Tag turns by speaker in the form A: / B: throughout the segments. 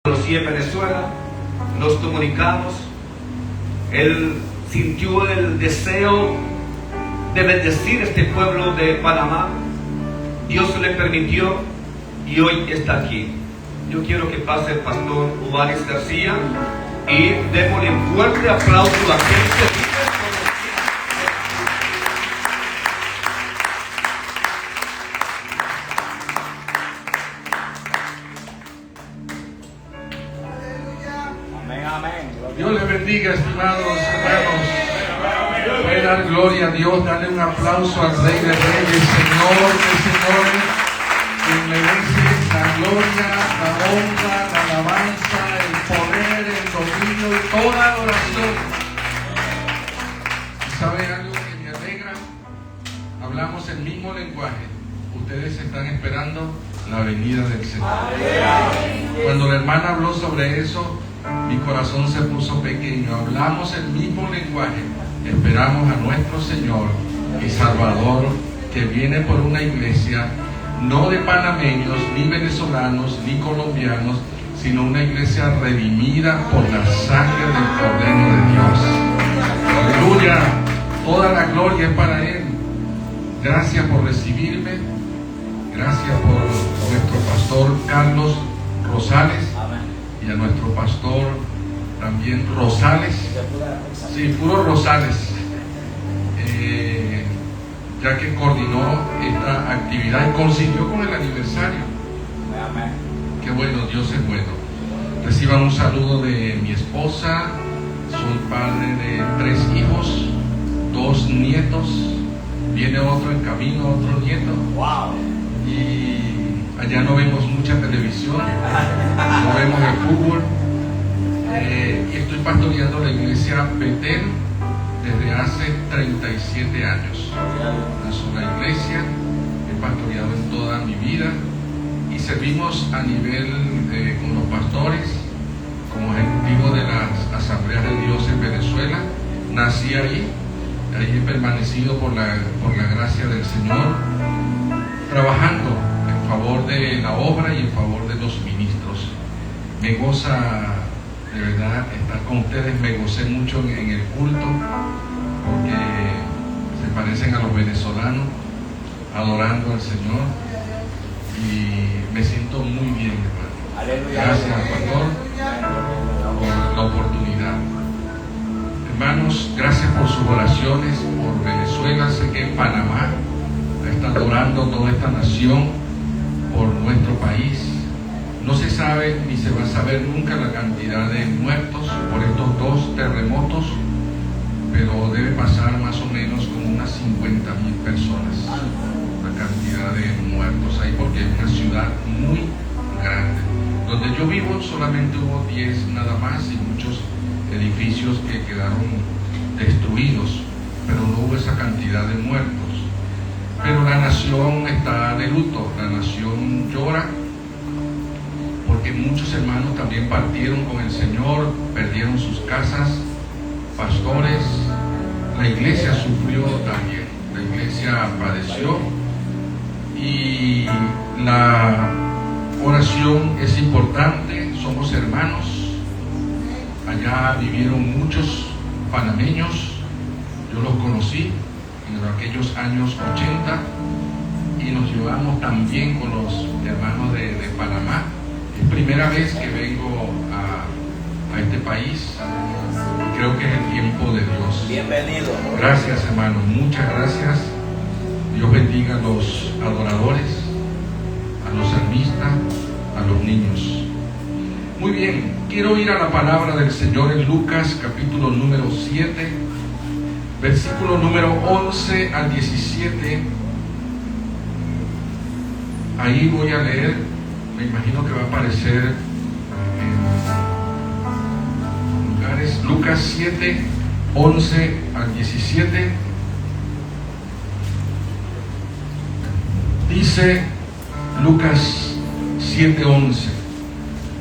A: conocí en Venezuela, nos comunicamos. Él sintió el deseo de bendecir este pueblo de Panamá. Dios le permitió y hoy está aquí. Yo quiero que pase el pastor Uvaris García y démosle un fuerte aplauso a la gente.
B: Dios les bendiga, estimados hermanos. Puede dar gloria a Dios, darle un aplauso al Rey de Reyes, Señor de señores, quien merece la gloria, la honra, la alabanza, el poder, el dominio y toda adoración. ¿Y sabe algo que me alegra? Hablamos el mismo lenguaje. Ustedes están esperando la venida del Señor. Cuando la hermana habló sobre eso, mi corazón se puso pequeño. Hablamos el mismo lenguaje. Esperamos a nuestro Señor y Salvador, que viene por una iglesia no de panameños, ni venezolanos, ni colombianos, sino una iglesia redimida por la sangre del Cordero de Dios. Aleluya. Toda la gloria es para Él. Gracias por recibirme. Gracias por nuestro pastor Carlos Rosales. Y a nuestro pastor también Rosales, sí, puro Rosales, ya que coordinó esta actividad y consiguió con el aniversario. Qué bueno, Dios es bueno. Reciban un saludo de mi esposa. Soy padre de 3 hijos, 2 nietos, viene otro en camino, otro nieto. Y allá no vemos mucha televisión, no vemos el fútbol. Y estoy pastoreando la iglesia Betel desde hace 37 años. Es una iglesia que he pastoreado en toda mi vida y servimos a nivel con los pastores como ejecutivo de las Asambleas de Dios en Venezuela. Nací ahí he permanecido por la gracia del Señor, trabajando en favor de la obra y en favor de los ministros. Me goza de verdad estar con ustedes. Me gocé mucho en el culto porque se parecen a los venezolanos adorando al Señor y me siento muy bien, hermano. Gracias al pastor por la oportunidad. Hermanos, gracias por sus oraciones por Venezuela. Sé que en Panamá está orando toda esta nación por nuestro país. No se sabe ni se va a saber nunca la cantidad de muertos por estos 2 terremotos, pero debe pasar más o menos como unas 50,000 personas la cantidad de muertos ahí, porque es una ciudad muy grande. Donde yo vivo solamente hubo 10 nada más y muchos edificios que quedaron destruidos, pero no hubo esa cantidad de muertos. Pero la nación está de luto, la nación llora, porque muchos hermanos también partieron con el Señor, perdieron sus casas, pastores, la iglesia sufrió también, la iglesia padeció, y la oración es importante. Somos hermanos. Allá vivieron muchos panameños, yo los conocí en aquellos años 80 y nos llevamos también con los hermanos de Panamá. Es primera vez que vengo a este país y creo que es el tiempo de Dios.
C: Bienvenido.
B: Gracias, hermanos, muchas gracias. Dios bendiga a los adoradores, a los salmistas, a los niños. Muy bien, quiero ir a la palabra del Señor en Lucas capítulo número 7, versículo número 11 al 17. Ahí voy a leer, me imagino que va a aparecer en lugares. Lucas 7, 11 al 17. Dice Lucas 7, 11.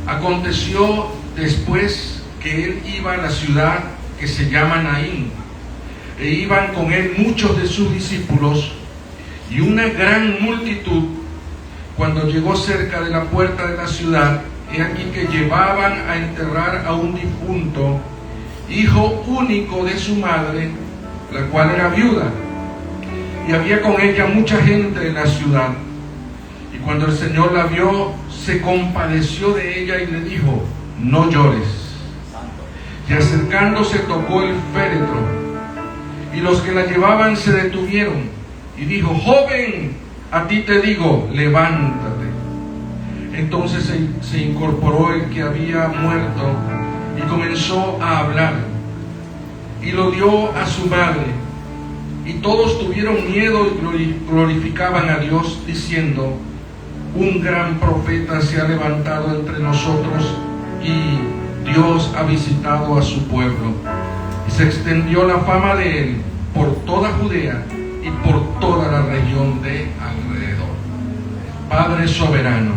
B: Aconteció después que él iba a la ciudad que se llama Naín, e iban con él muchos de sus discípulos y una gran multitud. Cuando llegó cerca de la puerta de la ciudad, he aquí que llevaban a enterrar a un difunto, hijo único de su madre, la cual era viuda, y había con ella mucha gente en la ciudad. Y cuando el Señor la vio, se compadeció de ella y le dijo: no llores. Y acercándose tocó el féretro, y los que la llevaban se detuvieron, y dijo: joven, a ti te digo, levántate. Entonces se incorporó el que había muerto y comenzó a hablar, y lo dio a su madre. Y todos tuvieron miedo y glorificaban a Dios, diciendo: un gran profeta se ha levantado entre nosotros, y Dios ha visitado a su pueblo. Y se extendió la fama de él por toda Judea y por toda la región de alrededor. Padre soberano,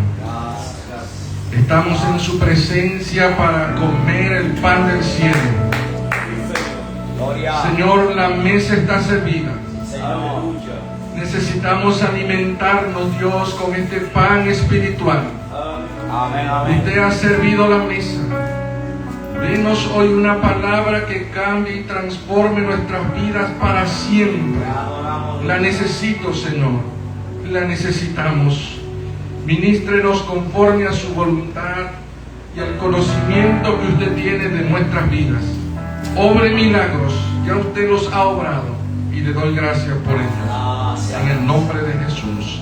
B: estamos en su presencia para comer el pan del cielo. Señor, la mesa está servida. Necesitamos alimentarnos, Dios, con este pan espiritual. Usted ha servido la mesa. Denos hoy una palabra que cambie y transforme nuestras vidas para siempre. La necesito, Señor. La necesitamos. Ministrenos conforme a su voluntad y al conocimiento que usted tiene de nuestras vidas. Obre milagros, ya usted los ha obrado, y le doy gracias por ellos. En el nombre de Jesús.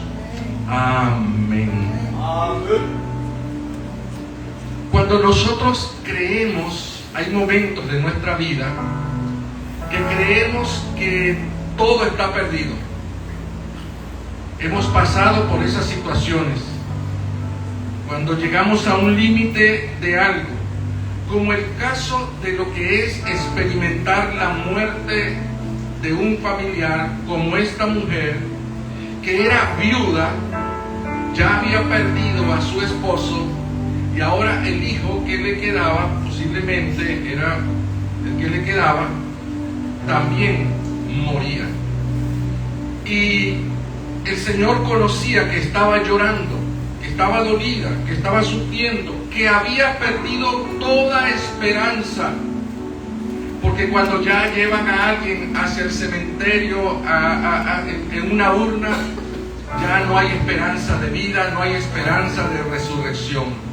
B: Amén. Cuando nosotros creemos, hay momentos de nuestra vida que creemos que todo está perdido. Hemos pasado por esas situaciones. Cuando llegamos a un límite de algo, como el caso de lo que es experimentar la muerte de un familiar, como esta mujer que era viuda, ya había perdido a su esposo, y ahora el hijo que le quedaba, posiblemente era el que le quedaba, también moría. Y el Señor conocía que estaba llorando, que estaba dolida, que estaba sufriendo, que había perdido toda esperanza. Porque cuando ya llevan a alguien hacia el cementerio en una urna, ya no hay esperanza de vida, no hay esperanza de resurrección.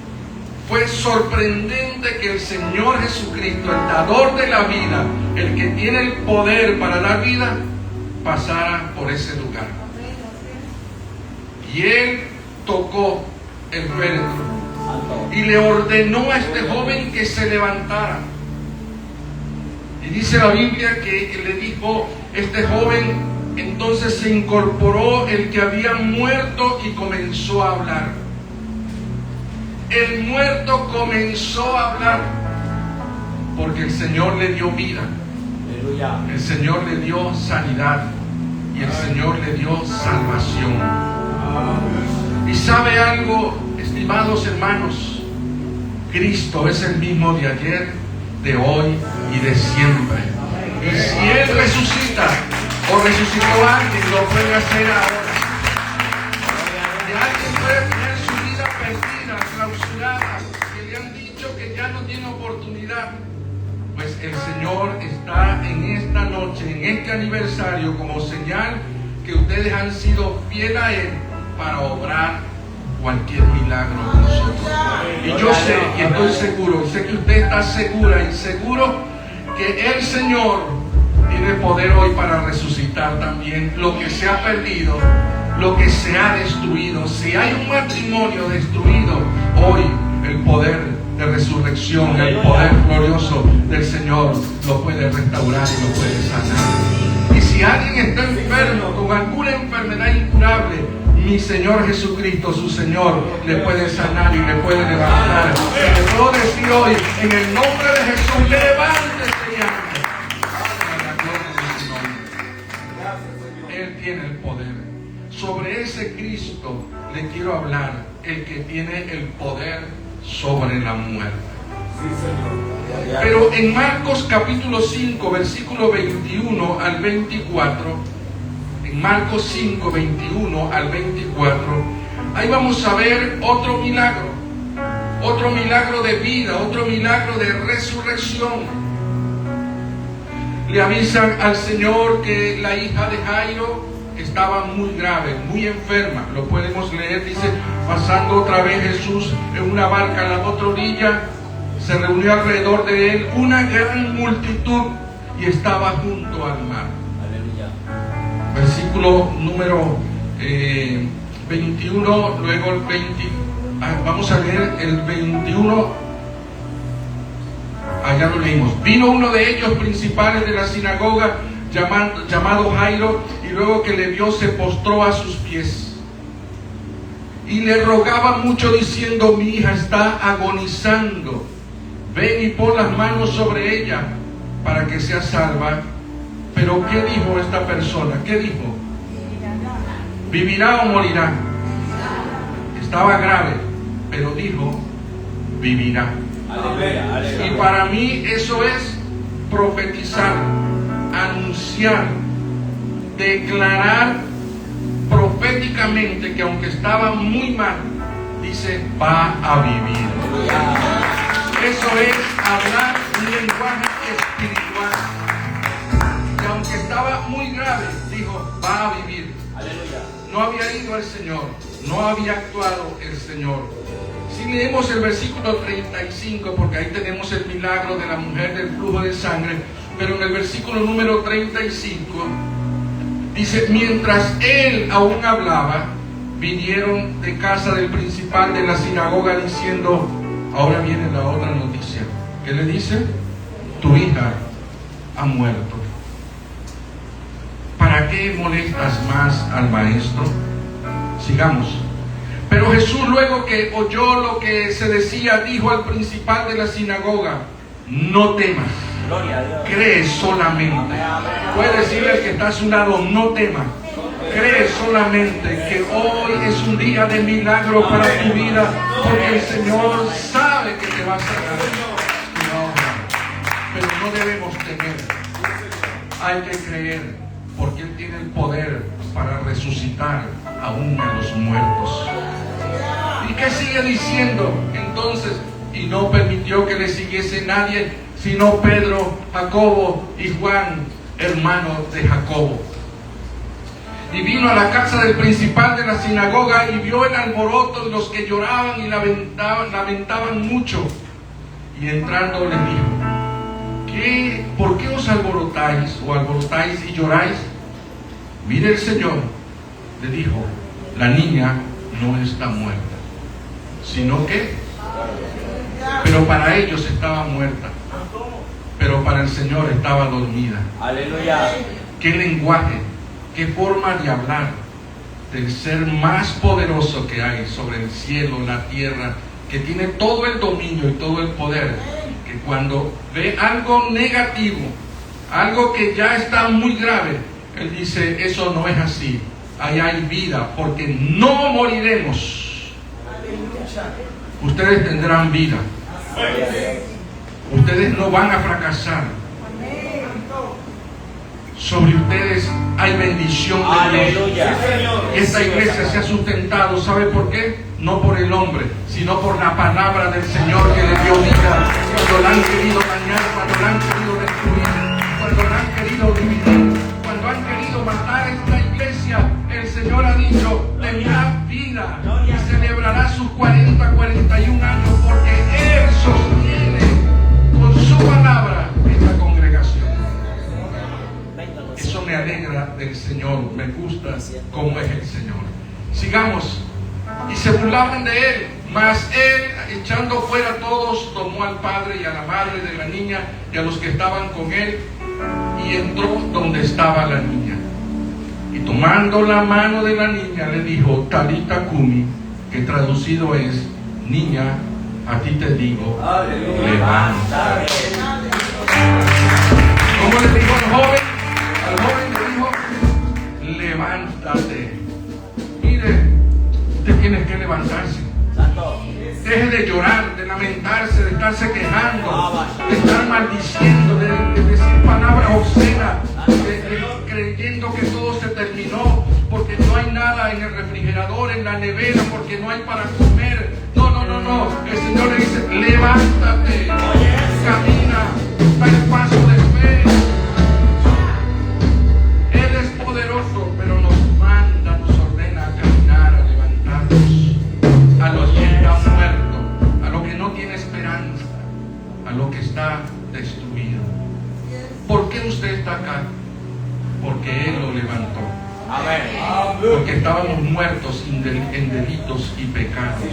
B: Fue sorprendente que el Señor Jesucristo, el dador de la vida, el que tiene el poder para dar vida, pasara por ese lugar. Y Él tocó el féretro y le ordenó a este joven que se levantara. Y dice la Biblia que le dijo este joven, entonces se incorporó el que había muerto y comenzó a hablar. El muerto comenzó a hablar porque el Señor le dio vida. El Señor le dio sanidad y el Señor le dio salvación. Y sabe algo, estimados hermanos, Cristo es el mismo de ayer, de hoy y de siempre. Y si Él resucita o resucitó a alguien, lo puede hacer ahora. Y alguien puede tener su vida perdida, clausurada, que le han dicho que ya no tiene oportunidad. Pues el Señor está en esta noche, en este aniversario, como señal que ustedes han sido fieles a Él para obrar cualquier milagro con nosotros. Y yo sé y estoy seguro, y sé que usted está segura y seguro que el Señor tiene poder hoy para resucitar también lo que se ha perdido, lo que se ha destruido. Si hay un matrimonio destruido, hoy el poder de resurrección, el poder glorioso del Señor lo puede restaurar y lo puede sanar. Y si alguien está enfermo con alguna enfermedad incurable, mi Señor Jesucristo, su Señor, le puede sanar y le puede levantar. Y le puedo decir hoy, en el nombre de Jesús, levántese y ande. Para la gloria de su nombre. Él tiene el poder. Sobre ese Cristo le quiero hablar, el que tiene el poder sobre la muerte. Pero en Marcos capítulo 5, versículo 21 al 24, en Marcos 5, 21 al 24, ahí vamos a ver otro milagro, otro milagro de vida, otro milagro de resurrección. Le avisan al Señor que la hija de Jairo estaba muy grave, muy enferma. Lo podemos leer, dice, pasando otra vez Jesús en una barca a la otra orilla, se reunió alrededor de él una gran multitud y estaba junto al mar. Aleluya. Versículo número 21, luego el 20. Vamos a leer el 21. Allá lo leímos. Vino uno de ellos principales de la sinagoga, llamado Jairo, y luego que le vio se postró a sus pies y le rogaba mucho diciendo: mi hija está agonizando, ven y pon las manos sobre ella para que sea salva. Pero ¿qué dijo esta persona? ¿Qué dijo? ¿Vivirá o morirá? Estaba grave, pero dijo: vivirá.
C: Aleluya, aleluya.
B: Y para mí eso es profetizar, anunciar, declarar proféticamente que aunque estaba muy mal, dice: va a vivir. Eso es hablar un lenguaje espiritual. Que aunque estaba muy grave, dijo: va a vivir.
C: Aleluya.
B: No había ido al Señor, no había actuado el Señor. Si leemos el versículo 35, porque ahí tenemos el milagro de la mujer del flujo de sangre, pero en el versículo número 35 dice: mientras él aún hablaba, vinieron de casa del principal de la sinagoga diciendo, ahora viene la otra noticia. ¿Qué le dice? Tu hija ha muerto. ¿Para qué molestas más al maestro? Sigamos. Pero Jesús, luego que oyó lo que se decía, dijo al principal de la sinagoga: no temas, cree solamente. Puede decirle al que está a su lado: no temas, cree solamente, que hoy es un día de milagro para tu vida, porque el Señor sabe que te va a sacar. Pero no debemos temer, hay que creer, porque Él tiene el poder para resucitar aún a los muertos. ¿Y qué sigue diciendo? Entonces, y no permitió que le siguiese nadie, sino Pedro, Jacobo y Juan, hermanos de Jacobo. Y vino a la casa del principal de la sinagoga y vio el alboroto y los que lloraban y lamentaban mucho. Y entrando les dijo: ¿por qué os alborotáis y lloráis? Mire, el Señor le dijo: la niña no está muerta, sino que, pero para ellos estaba muerta, pero para el Señor estaba dormida.
C: Aleluya.
B: Qué lenguaje, qué forma de hablar del ser más poderoso que hay sobre el cielo, la tierra, que tiene todo el dominio y todo el poder, que cuando ve algo negativo, algo que ya está muy grave, Él dice: eso no es así, ahí hay vida, porque no moriremos. Ustedes tendrán vida. Ustedes no van a fracasar. Sobre ustedes hay bendición de Dios. Esta iglesia se ha sustentado, ¿sabe por qué? No por el hombre, sino por la palabra del Señor que le dio vida. Cuando la han querido dañar, cuando la han querido destruir, cuando la han querido dividir, cuando han querido matar esta iglesia, el Señor ha dicho: tendrá vida y celebrará sus 41 años, porque Él sostiene con su palabra esta congregación. Eso me alegra del Señor, me gusta cómo es el Señor. Sigamos. Y se burlaban de Él, mas Él, echando fuera a todos, tomó al padre y a la madre de la niña y a los que estaban con Él, y entró donde estaba la niña. Y tomando la mano de la niña le dijo: Talita cumi, que traducido es: niña, a ti te digo, levántate. ¿Cómo le dijo al joven? Al joven le dijo: levántate. Mire, usted tiene que levantarse. Deje de llorar, de lamentarse, de estarse quejando, de estar maldiciendo, de decir palabras obscenas, creyendo que todo se terminó, porque no hay nada en el refrigerador, en la nevera, porque no hay para comer. No. no. El Señor le dice, levántate, camina, da el paso de fe. Él es poderoso, pero nos manda, nos ordena a caminar, a levantarnos. A los que están muertos, a los que no tienen esperanza, a lo que está destruido. ¿Por qué usted está acá? Porque Él lo levantó. Porque estábamos muertos en delitos y pecados.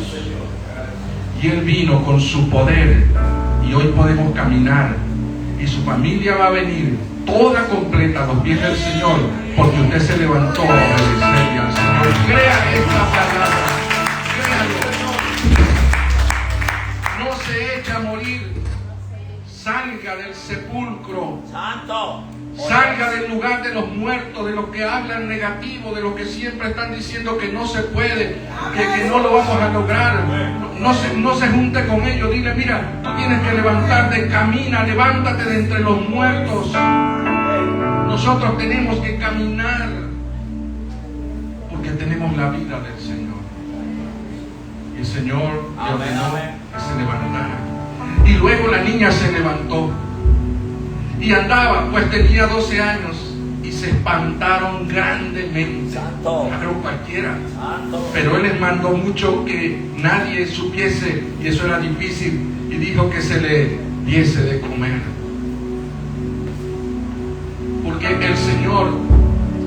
B: Y Él vino con su poder y hoy podemos caminar. Y su familia va a venir toda completa a los pies del Señor, porque usted se levantó a obedecerle al Señor. Crea esta palabra. Créalo. No se echa a morir. Salga del sepulcro.
C: Santo.
B: Salga del lugar de los muertos, de los que hablan negativo, de los que siempre están diciendo que no se puede, que no lo vamos a lograr. No se junte con ellos. Dile, mira, tú tienes que levantarte, camina, levántate de entre los muertos. Nosotros tenemos que caminar porque tenemos la vida del Señor. Y el Señor le ordenó que se levantara. Y luego la niña se levantó y andaba, pues tenía 12 años, y se espantaron grandemente. Claro, cualquiera. Pero Él les mandó mucho que nadie supiese, y eso era difícil, y dijo que se le diese de comer. Porque el Señor,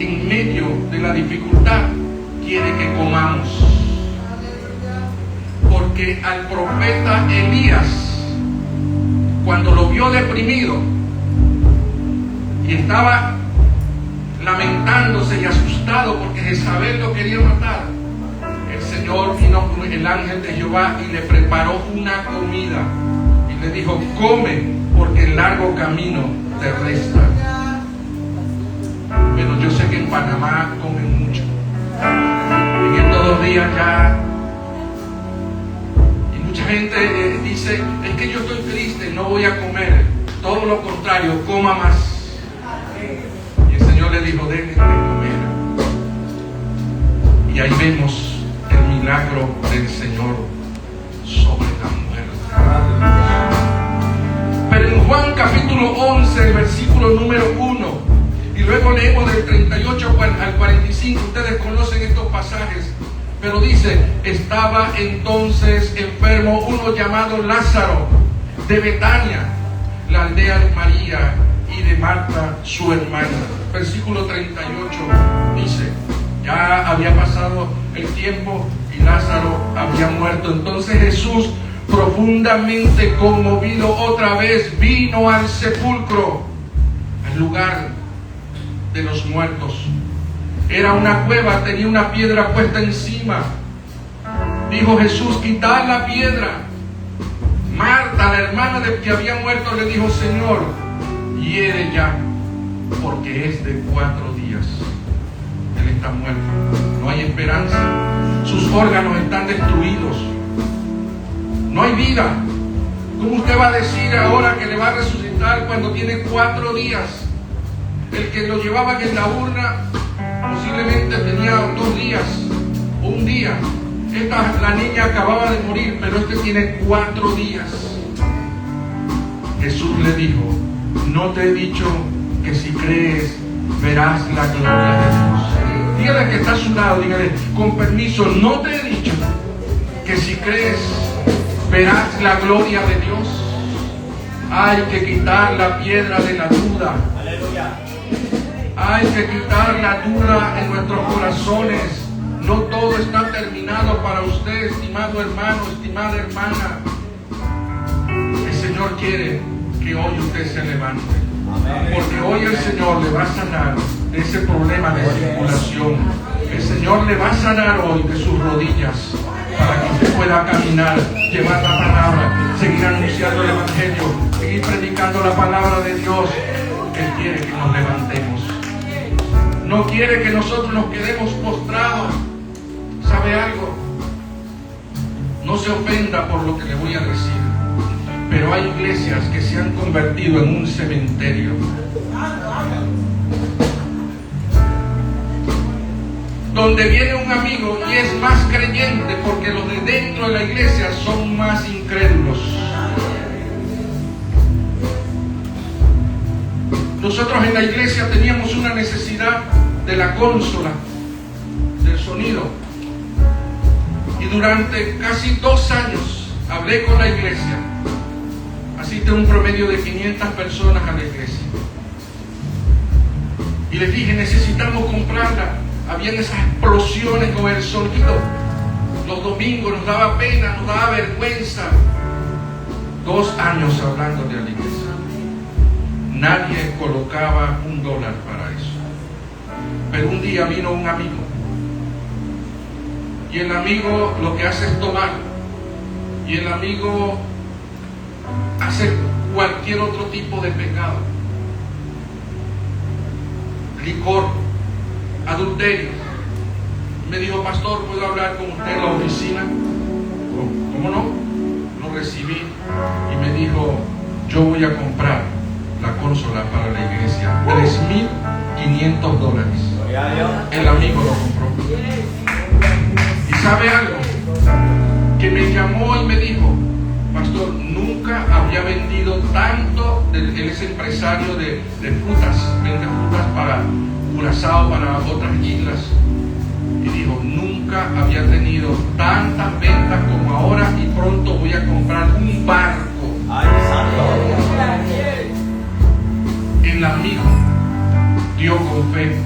B: en medio de la dificultad, quiere que comamos. Porque al profeta Elías, cuando lo vio deprimido y estaba lamentándose y asustado porque Jezabel lo quería matar, el Señor vino con el ángel de Jehová y le preparó una comida y le dijo, come, porque el largo camino te resta. Pero yo sé que en Panamá comen mucho. En estos 2 días ya, y mucha gente dice, es que yo estoy triste, no voy a comer. Todo lo contrario, coma más. Y el Señor le dijo, denle de comer. Y ahí vemos el milagro del Señor sobre la muerte. Pero en Juan capítulo 11, el versículo número 1, y luego leemos del 38 al 45, ustedes conocen estos pasajes, pero dice, estaba entonces enfermo uno llamado Lázaro, de Betania, la aldea de María y de Marta, su hermana. Versículo 38 dice, ya había pasado el tiempo y Lázaro había muerto. Entonces Jesús, profundamente conmovido, otra vez vino al sepulcro, al lugar de los muertos. Era una cueva, tenía una piedra puesta encima. Dijo Jesús, quitad la piedra. Marta, la hermana del que había muerto, le dijo, Señor, hiere ya, porque es de 4 días. Él está muerto, no hay esperanza, sus órganos están destruidos, no hay vida. ¿Cómo usted va a decir ahora que le va a resucitar cuando tiene 4 días? El que lo llevaban en la urna posiblemente tenía 2 días o 1 día. La niña acababa de morir, pero este tiene 4 días. Jesús le dijo, no te he dicho que si crees verás la gloria de Dios. Dígale que está a su lado, dígale, con permiso, no te he dicho que si crees verás la gloria de Dios. Hay que quitar la piedra de la duda.
C: Aleluya.
B: Hay que quitar la duda en nuestros corazones. No todo está terminado para usted, estimado hermano, estimada hermana. El Señor quiere que hoy usted se levante. Porque hoy el Señor le va a sanar de ese problema de circulación. El Señor le va a sanar hoy de sus rodillas para que usted pueda caminar, llevar la palabra, seguir anunciando el Evangelio, seguir predicando la palabra de Dios. Él quiere que nos levantemos. No quiere que nosotros nos quedemos postrados. ¿Sabe algo? No se ofenda por lo que le voy a decir, pero hay iglesias que se han convertido en un cementerio donde viene un amigo y es más creyente, porque los de dentro de la iglesia son más incrédulos. Nosotros en la iglesia teníamos una necesidad de la consola, del sonido. Y durante casi 2 años hablé con la iglesia. Asiste un promedio de 500 personas a la iglesia. Y les dije, necesitamos comprarla. Habían esas explosiones con el sonido. Los domingos nos daba pena, nos daba vergüenza. 2 años hablando de la iglesia. Nadie colocaba $1 para eso. Pero un día vino un amigo. Y el amigo lo que hace es tomar. Y el amigo hace cualquier otro tipo de pecado. Licor, adulterio. Me dijo, pastor, ¿puedo hablar con usted en la oficina? ¿Cómo no? Lo recibí y me dijo, yo voy a comprar la consola para la iglesia, $3,500. El amigo lo compró. ¿Y sabe algo? Que me llamó y me dijo, pastor, nunca había vendido tanto. Él es empresario de frutas, vende frutas para Curazao, para otras islas. Y dijo, nunca había tenido tantas ventas como ahora y pronto voy a comprar un barco. El amigo dio con fe.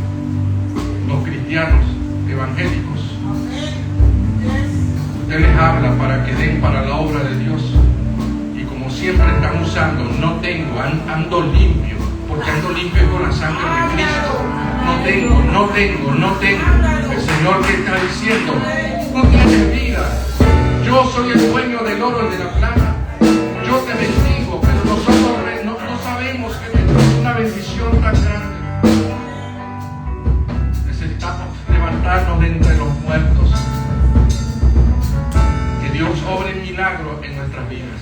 B: Los cristianos evangélicos, usted les habla para que den para la obra de Dios, y como siempre están usando, no tengo, ando limpio, porque ando limpio con la sangre de Cristo. No tengo. El Señor que está diciendo, no tienes vida. Yo soy el dueño del oro y de la plata. Yo te bendigo, pero nosotros no sabemos que tenemos una bendición tan grande. Necesitamos levantarnos de entre los muertos. Que Dios obre milagros en nuestras vidas.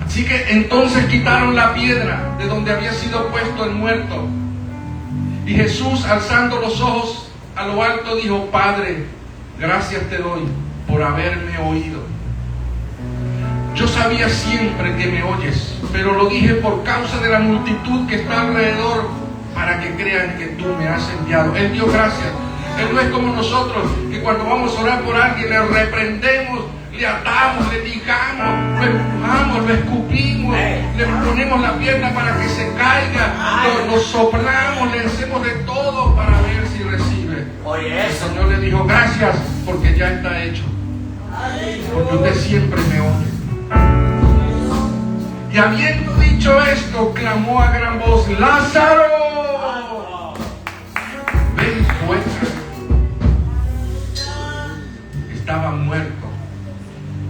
B: Así que entonces quitaron la piedra de donde había sido puesto el muerto. Y Jesús, alzando los ojos a lo alto, dijo, Padre, gracias te doy por haberme oído. Yo sabía siempre que me oyes, pero lo dije por causa de la multitud que está alrededor, para que crean que tú me has enviado. Él dio gracias. Él no es como nosotros, que cuando vamos a orar por alguien le reprendemos, le atamos, le picamos, lo empujamos, lo escupimos, le ponemos la pierna para que se caiga, lo soplamos, le hacemos de todo para ver si recibe. El Señor le dijo, gracias, porque ya está hecho. Porque usted siempre me oye. Y habiendo dicho esto, clamó a gran voz, ¡Lázaro! Ven fuera. Estaba muerto.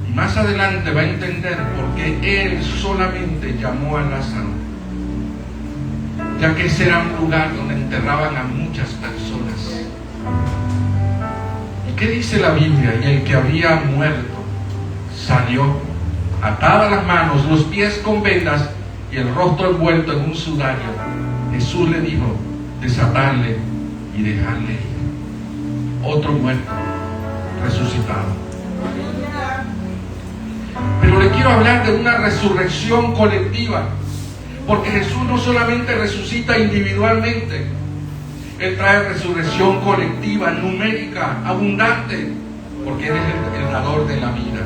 B: Y más adelante va a entender por qué Él solamente llamó a Lázaro, ya que ese era un lugar donde enterraban a muchas personas. ¿Y qué dice la Biblia? Y el que había muerto salió, atadas las manos, los pies con vendas y el rostro envuelto en un sudario. Jesús le dijo, desatarle y dejarle ir. Otro muerto resucitado. Pero le quiero hablar de una resurrección colectiva, porque Jesús no solamente resucita individualmente, Él trae resurrección colectiva, numérica, abundante, porque Él es el dador de la vida.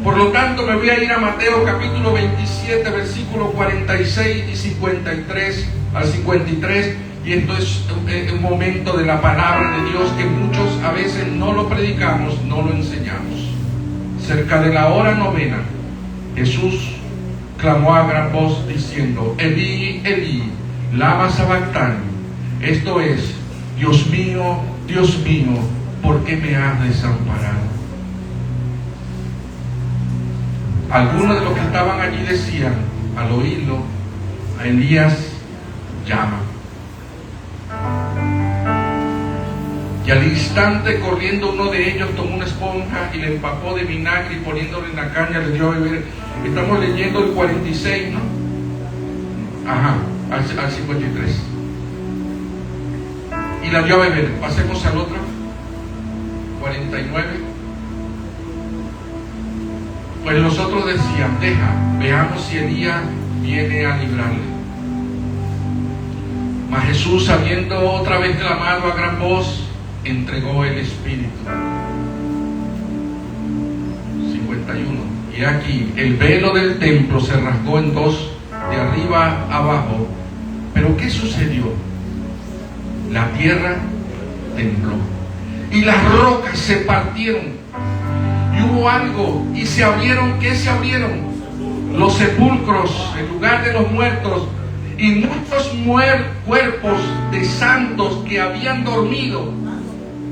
B: Por lo tanto, me voy a ir a Mateo capítulo 27, versículos 46 y 53 al 53, y esto es un momento de la palabra de Dios que muchos a veces no lo predicamos, no lo enseñamos. Cerca de la hora novena, Jesús clamó a gran voz diciendo, Elí, Elí, lama sabactani. Esto es, Dios mío, ¿por qué me has desamparado? Algunos de los que estaban allí decían, al oírlo, a Elías llama. Y al instante, corriendo uno de ellos, tomó una esponja y le empapó de vinagre y poniéndole en la caña le dio a beber. Estamos leyendo el 46, ¿no? Ajá, al 53. y la dio a beber. Pasemos al otro. 49. Pues los otros decían: deja, veamos si Elías viene a librarle. Mas Jesús, habiendo otra vez clamado a gran voz, entregó el Espíritu. 51. Y aquí el velo del templo se rasgó en dos, de arriba a abajo. Pero ¿qué sucedió? La tierra tembló y las rocas se partieron, y hubo algo, y se abrieron. ¿Qué se abrieron? Los sepulcros, el lugar de los muertos, y muchos cuerpos de santos que habían dormido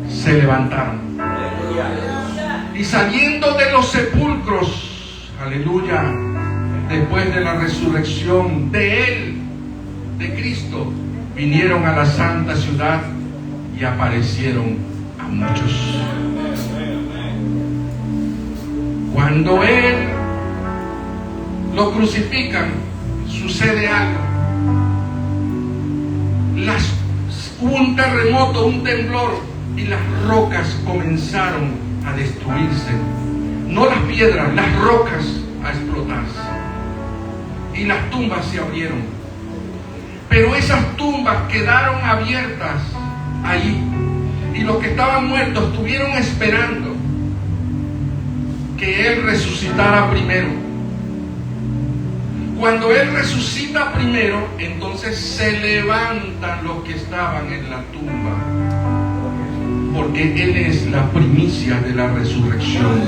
B: se levantaron. Y saliendo de los sepulcros, aleluya, después de la resurrección de Él, de Cristo, vinieron a la santa ciudad y aparecieron a muchos. Cuando Él lo crucifican, sucede algo. Hubo un terremoto, un temblor, y las rocas comenzaron a destruirse. No las piedras, las rocas a explotarse. Y las tumbas se abrieron. Pero esas tumbas quedaron abiertas ahí. Y los que estaban muertos estuvieron esperando que Él resucitara primero. Cuando Él resucita primero, entonces se levantan los que estaban en la tumba. Porque Él es la primicia de la resurrección.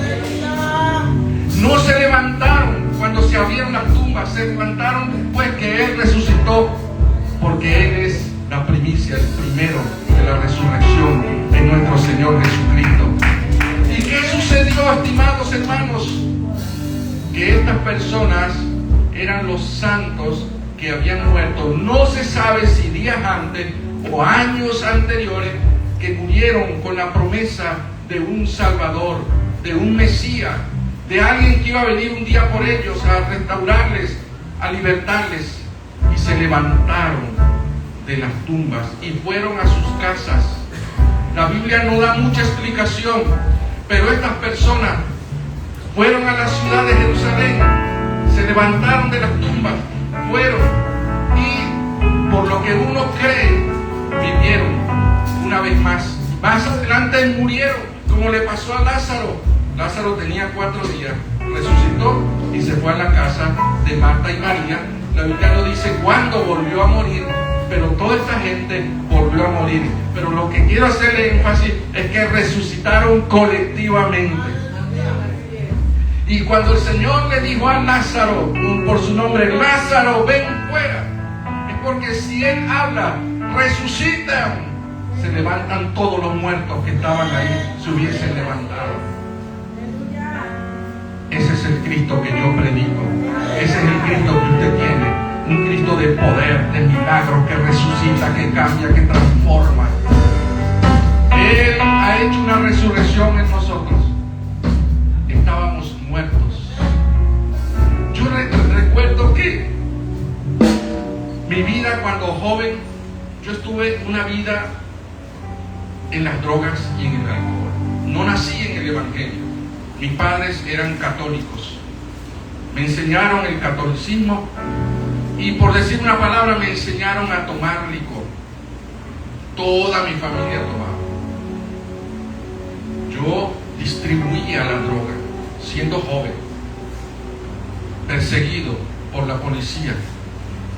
B: No se levantaron cuando se abrieron las tumbas, se levantaron después que Él resucitó. Porque Él es la primicia, el primero de la resurrección de nuestro Señor Jesucristo. ¿Y qué sucedió, estimados hermanos? Que estas personas eran los santos que habían muerto. No se sabe si días antes o años anteriores, que murieron con la promesa de un Salvador, de un Mesías, de alguien que iba a venir un día por ellos a restaurarles, a libertarles. Y se levantaron de las tumbas y fueron a sus casas. La Biblia no da mucha explicación, pero estas personas fueron a la ciudad de Jerusalén, se levantaron de las tumbas, fueron, y por lo que uno cree, vivieron una vez más. Más adelante murieron, como le pasó a Lázaro. Lázaro tenía 4 días, resucitó y se fue a la casa de Marta y María. La Biblia no dice cuándo volvió a morir, pero toda esta gente volvió a morir. Pero lo que quiero hacerle énfasis es que resucitaron colectivamente. Y cuando el Señor le dijo a Lázaro, por su nombre, Lázaro, ven fuera, es porque si Él habla, resucitan, se levantan todos los muertos que estaban ahí, se hubiesen levantado. Ese es el Cristo que yo predico. Ese es el Cristo que usted tiene. Un Cristo de poder, de milagros, que resucita, que cambia, que transforma. Él ha hecho una resurrección en nosotros. Estábamos muertos. Yo recuerdo que mi vida cuando joven, yo estuve una vida en las drogas y en el alcohol. No nací en el Evangelio. Mis padres eran católicos. Me enseñaron el catolicismo y, por decir una palabra, me enseñaron a tomar licor. Toda mi familia tomaba. Yo distribuía la droga siendo joven, perseguido por la policía,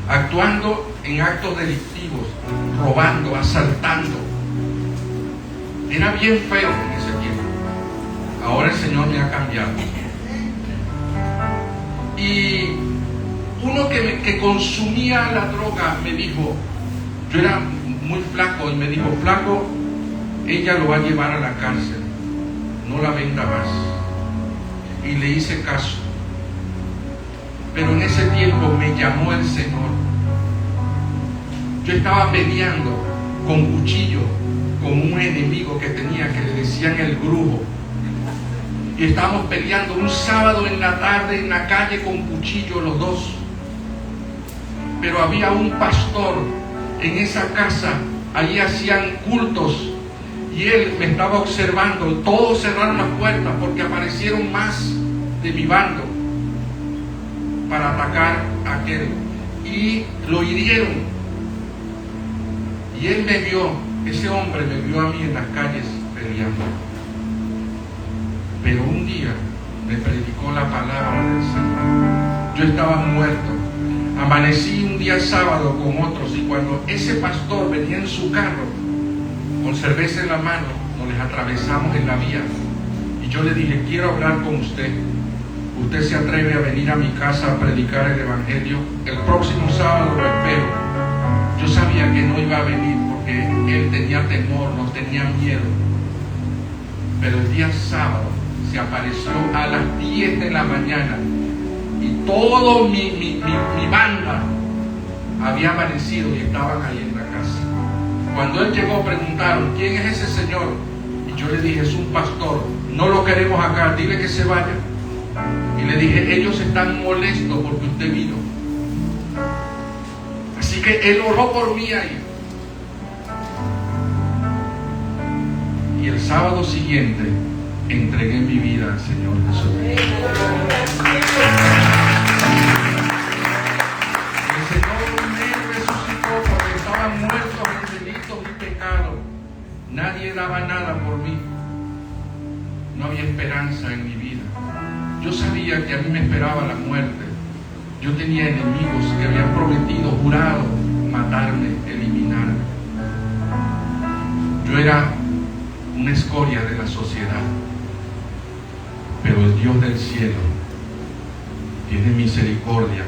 B: actuando en actos delictivos, robando, asaltando. Era bien feo en ese tiempo. Ahora el Señor me ha cambiado. Y uno que consumía la droga me dijo, yo era muy flaco, y me dijo, flaco, ella lo va a llevar a la cárcel, no la venda más. Y le hice caso. Pero en ese tiempo me llamó el Señor. Yo estaba peleando con cuchillo con un enemigo que tenía, que le decían el brujo. Y estábamos peleando un sábado en la tarde en la calle con cuchillo los dos. Pero había un pastor en esa casa allí hacían cultos y él me estaba observando. Todos cerraron las puertas porque aparecieron más de mi bando para atacar a aquel y lo hirieron. Y él me vio, ese hombre me vio a mí en las calles peleando. Pero un día me predicó la palabra del Señor. Yo estaba muerto. Amanecí un día sábado con otros y cuando ese pastor venía en su carro con cerveza en la mano, nos les atravesamos en la vía y yo le dije: quiero hablar con usted. ¿Usted se atreve a venir a mi casa a predicar el evangelio? El próximo sábado lo espero. Yo sabía que no iba a venir porque él tenía temor, no tenía miedo. Pero el día sábado se apareció a las 10 de la mañana y todo mi banda había amanecido y estaban ahí en la casa. Cuando él llegó preguntaron: ¿quién es ese señor? Y yo le dije: es un pastor, no lo queremos acá, dile que se vaya. Y le dije: ellos están molestos porque usted vino. Así que él oró por mí ahí. Y el sábado siguiente entregué mi vida al Señor Jesús. El Señor me resucitó porque estaban muertos en delitos y pecados. Nadie daba nada por mí. No había esperanza en mi vida. Yo sabía que a mí me esperaba la muerte. Yo tenía enemigos que habían prometido, jurado, matarme, eliminarme. Yo era una escoria de la sociedad. Pero el Dios del cielo tiene misericordia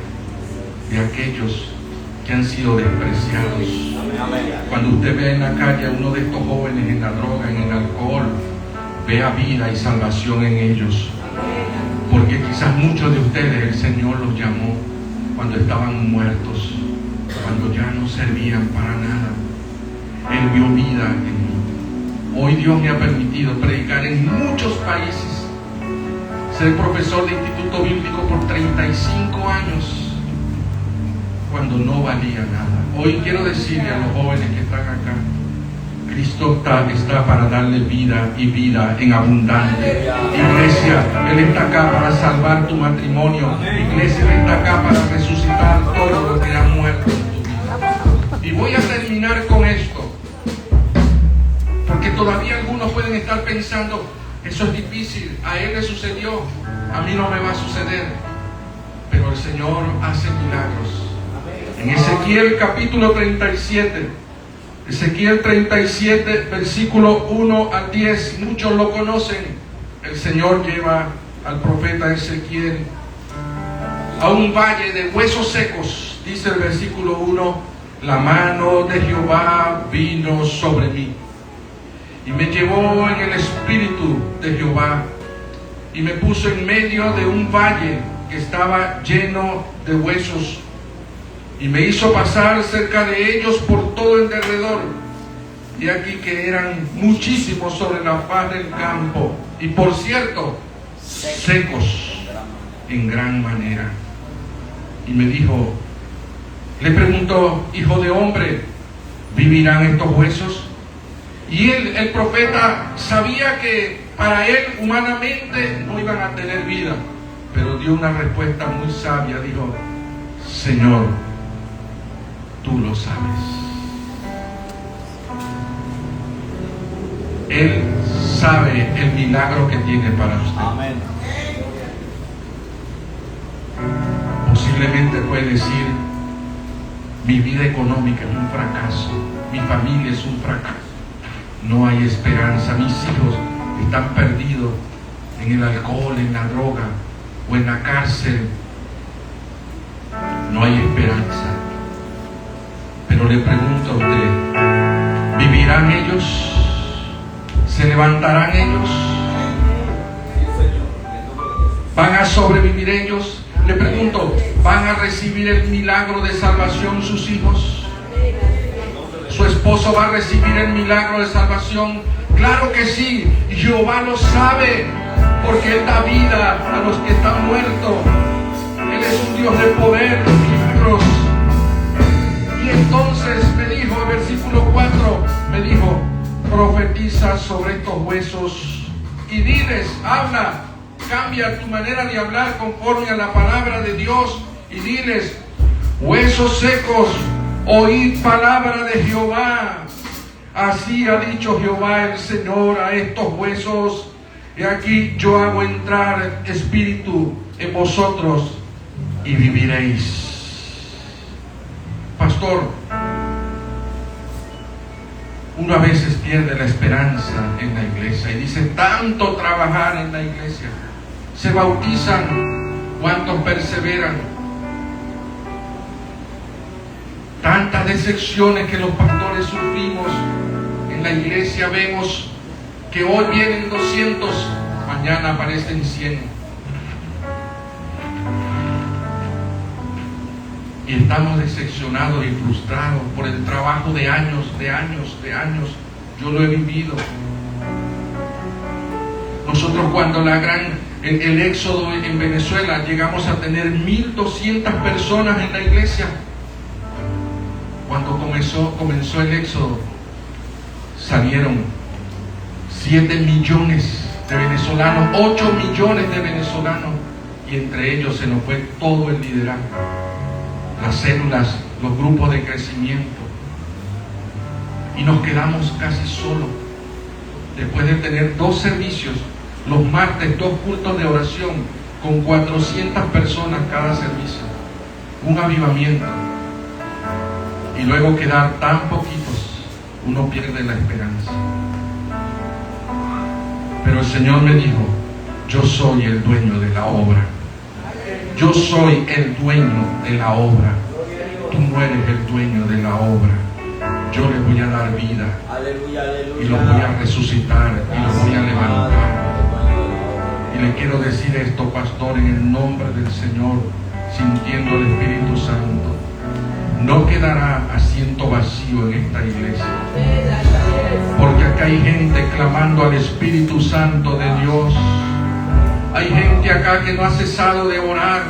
B: de aquellos que han sido despreciados. Cuando usted ve en la calle a uno de estos jóvenes en la droga, en el alcohol, vea vida y salvación en ellos. Porque quizás muchos de ustedes el Señor los llamó cuando estaban muertos, cuando ya no servían para nada. Él vio vida en mí. Hoy Dios me ha permitido predicar en muchos países, ser profesor de instituto bíblico por 35 años, cuando no valía nada. Hoy quiero decirle a los jóvenes que están acá: Cristo está para darle vida y vida en abundante. Iglesia, Él está acá para salvar tu matrimonio. Iglesia, Él está acá para resucitar todo lo que ha muerto en tu vida. Y voy a terminar con esto, porque todavía algunos pueden estar pensando: eso es difícil, a él le sucedió, a mí no me va a suceder. Pero el Señor hace milagros. En Ezequiel capítulo 37, Ezequiel 37, versículo 1 al 10, muchos lo conocen. El Señor lleva al profeta Ezequiel a un valle de huesos secos. Dice el versículo 1: la mano de Jehová vino sobre mí y me llevó en el espíritu de Jehová y me puso en medio de un valle que estaba lleno de huesos y me hizo pasar cerca de ellos por todo el derredor. Y aquí que eran muchísimos sobre la faz del campo, y por cierto, secos en gran manera. Y me dijo, le preguntó: hijo de hombre, ¿vivirán estos huesos? Y él, el profeta, sabía que para él humanamente no iban a tener vida, pero dio una respuesta muy sabia. Dijo: Señor, tú lo sabes. Él sabe el milagro que tiene para usted.
C: Amén.
B: Posiblemente puede decir: mi vida económica es un fracaso, mi familia es un fracaso, no hay esperanza, mis hijos están perdidos en el alcohol, en la droga o en la cárcel, no hay esperanza. Pero le pregunto a usted: ¿vivirán ellos? ¿Se levantarán ellos? ¿Van a sobrevivir ellos? Le pregunto: ¿van a recibir el milagro de salvación sus hijos? ¿Su esposo va a recibir el milagro de salvación? Claro que sí, Jehová lo sabe, porque Él da vida a los que están muertos. Él es un Dios de poder, de milagros. Y entonces me dijo el versículo 4: me dijo: profetiza sobre estos huesos y diles, habla, cambia tu manera de hablar conforme a la palabra de Dios y diles: huesos secos, oíd palabra de Jehová. Así ha dicho Jehová el Señor a estos huesos: he aquí yo hago entrar espíritu en vosotros y viviréis. Pastor, uno a veces pierde la esperanza en la iglesia y dice: tanto trabajar en la iglesia, se bautizan, ¿cuántos perseveran? Tantas decepciones que los pastores sufrimos en la iglesia. Vemos que hoy vienen 200, mañana aparecen 100. Y estamos decepcionados y frustrados por el trabajo de años. Yo lo he vivido. Nosotros cuando el éxodo en Venezuela, llegamos a tener 1,200 personas en la iglesia. Cuando comenzó el éxodo, salieron 7 millones de venezolanos, 8 millones de venezolanos, y entre ellos se nos fue todo el liderazgo, las células, los grupos de crecimiento, y nos quedamos casi solos. Después de tener 2 servicios, los martes 2 cultos de oración con 400 personas cada servicio, un avivamiento, y luego quedar tan poquitos, uno pierde la esperanza. Pero el Señor me dijo: yo soy el dueño de la obra. Yo soy el dueño de la obra. Tú no eres el dueño de la obra. Yo les voy a dar vida. Y los voy a resucitar y los voy a levantar. Y le quiero decir esto, pastor, en el nombre del Señor, sintiendo el Espíritu Santo: no quedará asiento vacío en esta iglesia, porque acá hay gente clamando al Espíritu Santo de Dios. Hay gente acá que no ha cesado de orar,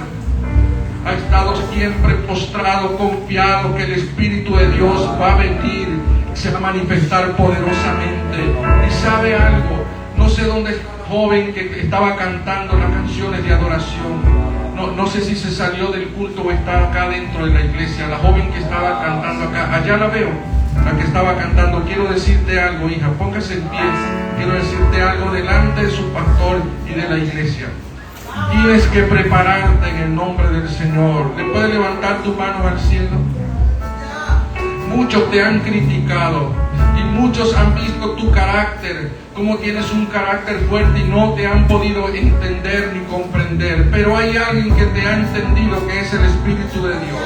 B: ha estado siempre postrado, confiado que el Espíritu de Dios va a venir, se va a manifestar poderosamente. Y sabe algo, no sé dónde está el joven que estaba cantando las canciones de adoración. No sé si se salió del culto o está acá dentro de la iglesia. La joven que estaba cantando acá, allá la veo, la que estaba cantando. Quiero decirte algo, hija, póngase en pie. Quiero decirte algo delante de su pastor y de la iglesia. Tienes que prepararte en el nombre del Señor. ¿Le puedes levantar tu mano al cielo? Muchos te han criticado y muchos han visto tu carácter, cómo tienes un carácter fuerte, y no te han podido entender ni comprender. Pero hay alguien que te ha entendido, que es el Espíritu de Dios.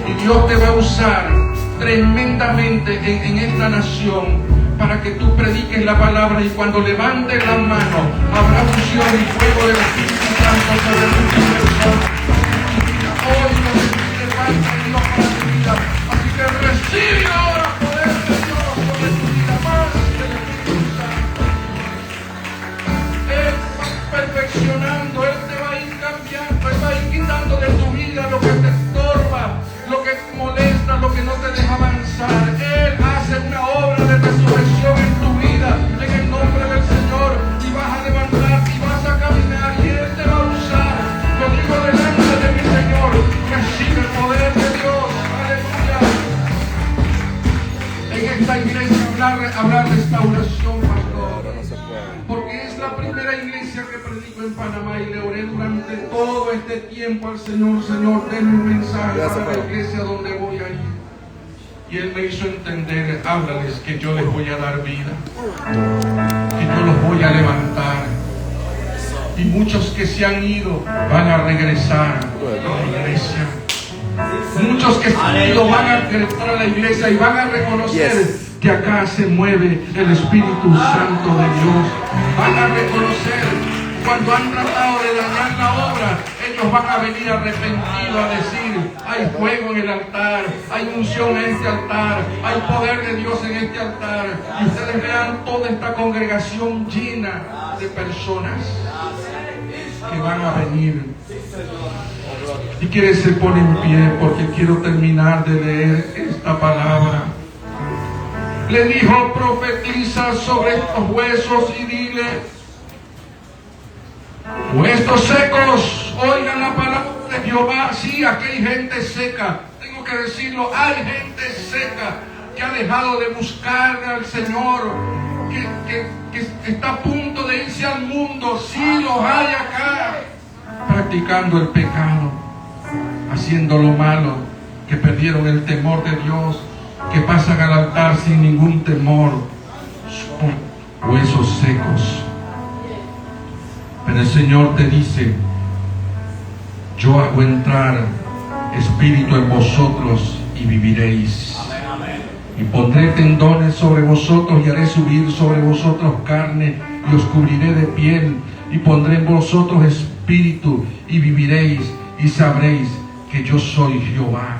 B: Y Dios te va a usar tremendamente en esta nación para que tú prediques la palabra, y cuando levantes la mano habrá unción y fuego del Espíritu Santo sobre muchas personas. Hoy no se levanta Dios para tu vida, así que recibe ahora poder de Dios sobre tu vida, más del Espíritu Santo. Él va perfeccionando, Él te va a ir cambiando, Él va a ir quitando de tu vida lo que te estorba, lo que te molesta, lo que no te deja avanzar. Él hace una obra de resurrección en tu vida, en el nombre del Señor, y vas a levantar y vas a caminar, y Él te va a usar. Lo digo delante de mi Señor, recibe el poder de Dios. Aleluya. En esta iglesia hablar restauración, pastor, porque es la primera iglesia que predico en Panamá, y le oré durante todo este tiempo al Señor: Señor, denme un mensaje para la iglesia donde voy a ir. Y Él me hizo entender: háblales que yo les voy a dar vida, que yo los voy a levantar. Y muchos que se han ido van a regresar a la iglesia. Muchos que se han ido van a regresar a la iglesia y van a reconocer que acá se mueve el Espíritu Santo de Dios. Van a reconocer cuando han tratado de dañar la obra. Ellos van a venir arrepentidos a decir: hay fuego en el altar, hay unción en este altar, hay poder de Dios en este altar. Y ustedes vean toda esta congregación llena de personas que van a venir. Si quieres, se pone en pie, porque quiero terminar de leer esta palabra. le dijo: profetiza sobre estos huesos y dile: huesos secos, oigan la palabra de Jehová. Sí, aquí hay gente seca, tengo que decirlo, hay gente seca que ha dejado de buscar al Señor, que está a punto de irse al mundo. Sí, los hay acá, practicando el pecado, haciendo lo malo, que perdieron el temor de Dios, que pasan al altar sin ningún temor. Son huesos secos. Pero el Señor te dice: yo hago entrar espíritu en vosotros y viviréis. Y pondré tendones sobre vosotros y haré subir sobre vosotros carne y os cubriré de piel. Y pondré en vosotros espíritu y viviréis y sabréis que yo soy Jehová.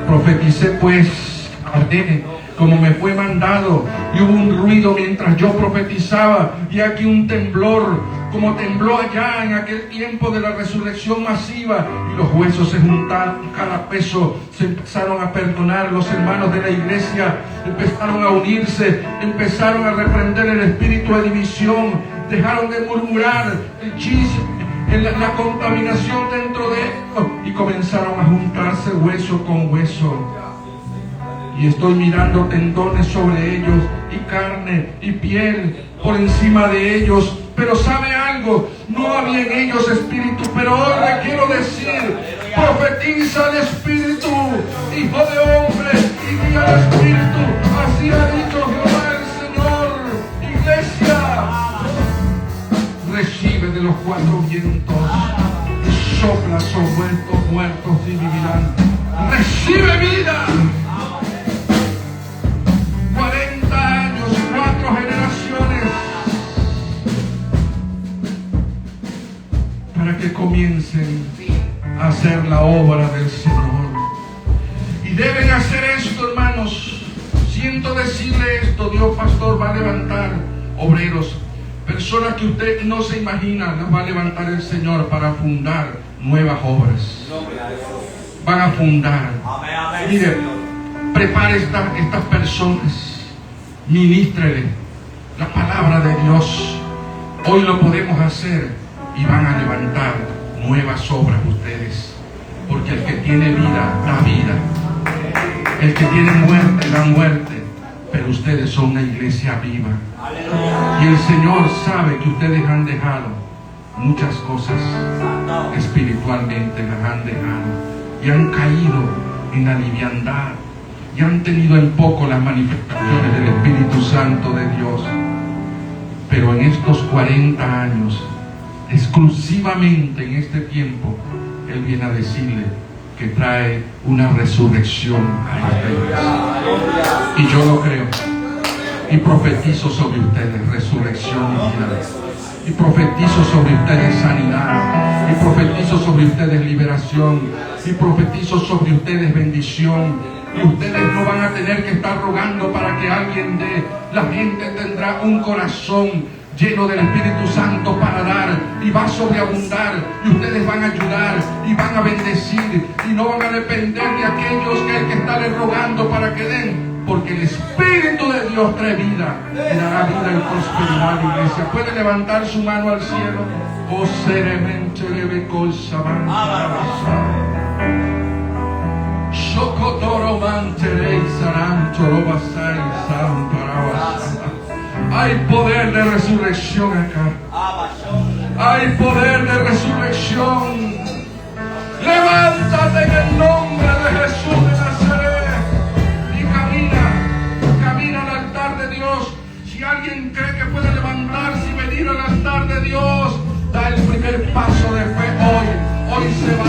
B: Profeticé pues, hablé como me fue mandado, y hubo un ruido mientras yo profetizaba, y aquí un temblor, como tembló allá en aquel tiempo de la resurrección masiva, y los huesos se juntaron, cada peso se empezaron a perdonar. Los hermanos de la iglesia empezaron a unirse, empezaron a reprender el espíritu de división, dejaron de murmurar, el chisme, la contaminación dentro de ellos, y comenzaron a juntarse hueso con hueso. Y estoy mirando tendones sobre ellos, y carne y piel por encima de ellos. Pero ¿sabe algo? No había en ellos espíritu. Pero hoy le quiero decir: profetiza el espíritu, hijo de hombre, y guía al espíritu. Así ha dicho Jehová el Señor. Iglesia, recibe de los cuatro vientos, sopla sobre estos muertos y vivirán. Recibe vida. 40 años, 4 generaciones, para que comiencen a hacer la obra del Señor. Y deben hacer esto, hermanos. Siento decirle esto: Dios, pastor, va a levantar obreros, personas que usted no se imagina, las va a levantar el Señor para fundar nuevas obras. Van a fundar. Mire, prepare estas personas, ministrele la palabra de Dios. Hoy lo podemos hacer y van a levantar nuevas obras ustedes, porque el que tiene vida da vida, el que tiene muerte da muerte. Pero ustedes son una iglesia viva, y el Señor sabe que ustedes han dejado muchas cosas espiritualmente, las han dejado y han caído en la liviandad, y han tenido en poco las manifestaciones del Espíritu Santo de Dios. Pero en estos 40 años, exclusivamente en este tiempo, Él viene a decirle que trae una resurrección a esta iglesia. Y yo lo creo. Y profetizo sobre ustedes resurrección y vida. Y profetizo sobre ustedes sanidad. Y profetizo sobre ustedes liberación. Y profetizo sobre ustedes bendición. Y ustedes no van a tener que estar rogando para que alguien dé. La gente tendrá un corazón lleno del Espíritu Santo para dar, y va a sobreabundar, y ustedes van a ayudar y van a bendecir, y no van a depender de aquellos que hay que estarles rogando para que den, porque el Espíritu de Dios trae vida y dará vida y prosperidad. Iglesia, puede levantar su mano al cielo. Oh, seremente leve cosa Shokotoro manterei sarancho robasai santarabasa. Hay poder de resurrección acá. Hay poder de resurrección. Levántate en el nombre de Jesús de Nazaret y camina al altar de Dios. Si alguien cree que puede levantarse y venir al altar de Dios, da el primer paso de fe hoy. Hoy se va